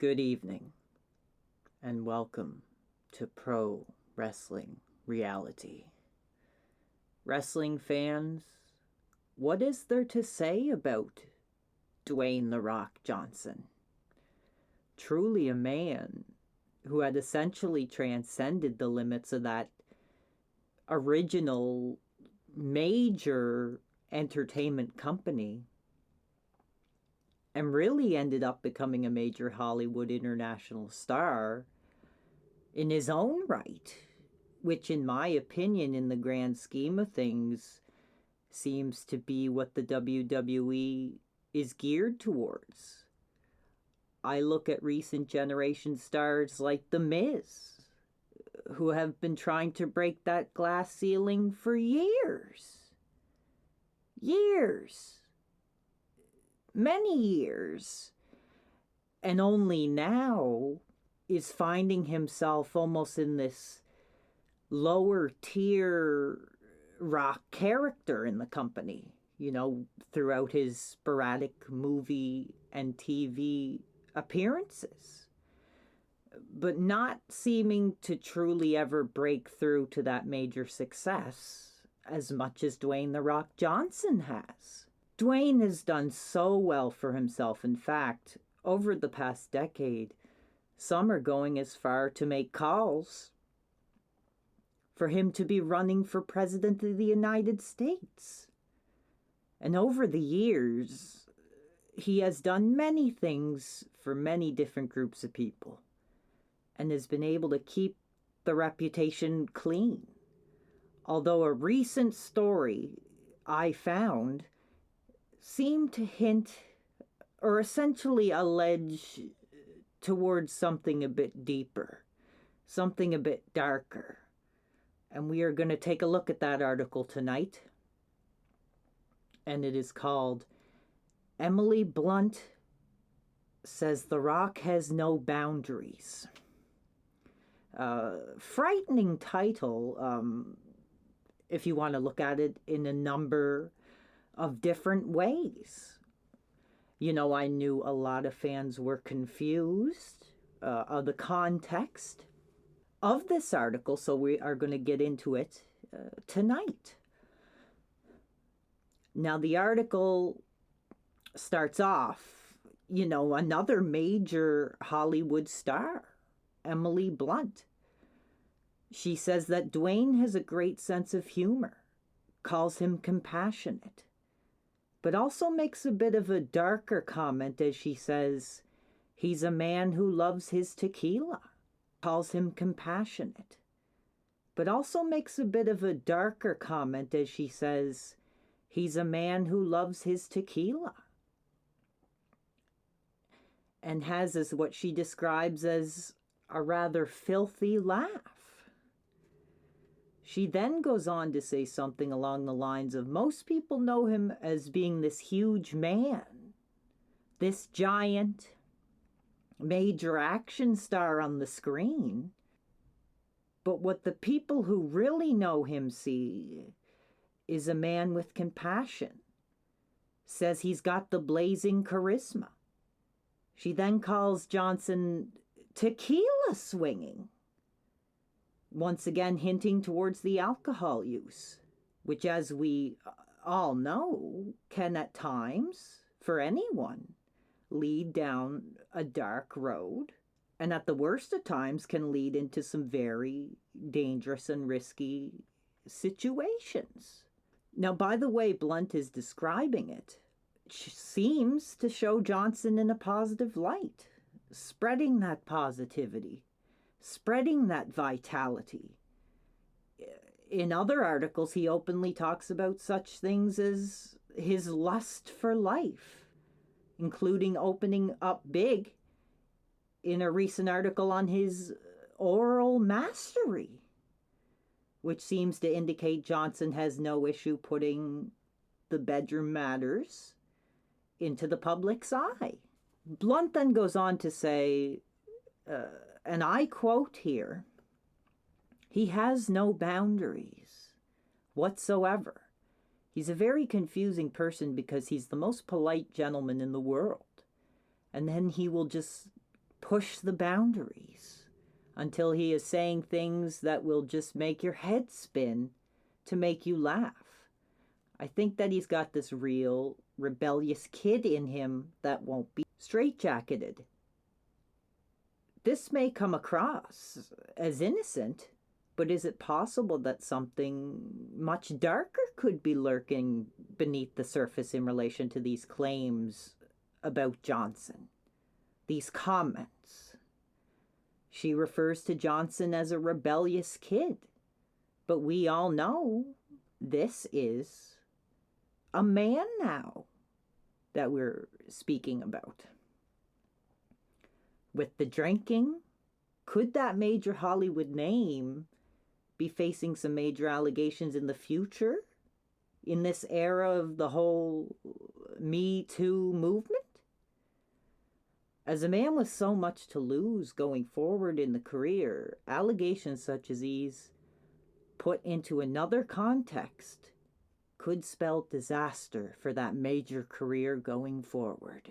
Good evening, and welcome to Pro Wrestling Reality. Wrestling fans, what is there to say about Dwayne "The Rock" Johnson? Truly a man who had essentially transcended the limits of that original major entertainment company and really ended up becoming a major Hollywood international star in his own right, which in my opinion, in the grand scheme of things, seems to be what the WWE is geared towards. I look at recent generation stars like The Miz, who have been trying to break that glass ceiling for years. Many years. And only now is finding himself almost in this lower tier Rock character in the company, throughout his sporadic movie and TV appearances, but not seeming to truly ever break through to that major success as much as Dwayne "The Rock" Johnson has. Dwayne has done so well for himself. In fact, over the past decade, some are going as far to make calls for him to be running for president of the United States. And over the years, he has done many things for many different groups of people and has been able to keep the reputation clean. Although a recent story I found seemed to hint or essentially allege towards something a bit deeper, something a bit darker. And we are going to take a look at that article tonight. And it is called Emily Blunt Says The Rock Has No Boundaries. Frightening title, if you want to look at it in a number of different ways. I knew a lot of fans were confused of the context of this article, so we are going to get into it tonight. Now, the article starts off, another major Hollywood star, Emily Blunt. She says that Dwayne has a great sense of humor, calls him compassionate, but also makes a bit of a darker comment as she says, he's a man who loves his tequila, calls him compassionate, but also makes a bit of a darker comment as she says, he's a man who loves his tequila, and has as what she describes as a rather filthy laugh. She then goes on to say something along the lines of, most people know him as being this huge man, this giant major action star on the screen. But what the people who really know him see is a man with compassion, says he's got the blazing charisma. She then calls Johnson tequila swinging, once again hinting towards the alcohol use, which, as we all know, can at times, for anyone, lead down a dark road, and at the worst of times can lead into some very dangerous and risky situations. Now, by the way Blunt is describing it, she seems to show Johnson in a positive light, spreading that positivity, spreading that vitality. In other articles, he openly talks about such things as his lust for life, including opening up big in a recent article on his oral mastery, which seems to indicate Johnson has no issue putting the bedroom matters into the public's eye. Blunt then goes on to say, and I quote here, he has no boundaries whatsoever. He's a very confusing person because he's the most polite gentleman in the world. And then he will just push the boundaries until he is saying things that will just make your head spin to make you laugh. I think that he's got this real rebellious kid in him that won't be straitjacketed. This may come across as innocent, but is it possible that something much darker could be lurking beneath the surface in relation to these claims about Johnson? These comments. She refers to Johnson as a rebellious kid, but we all know this is a man now that we're speaking about. With the drinking, could that major Hollywood name be facing some major allegations in the future in this era of the whole MeToo movement? As a man with so much to lose going forward in the career, allegations such as these, put into another context, could spell disaster for that major career going forward.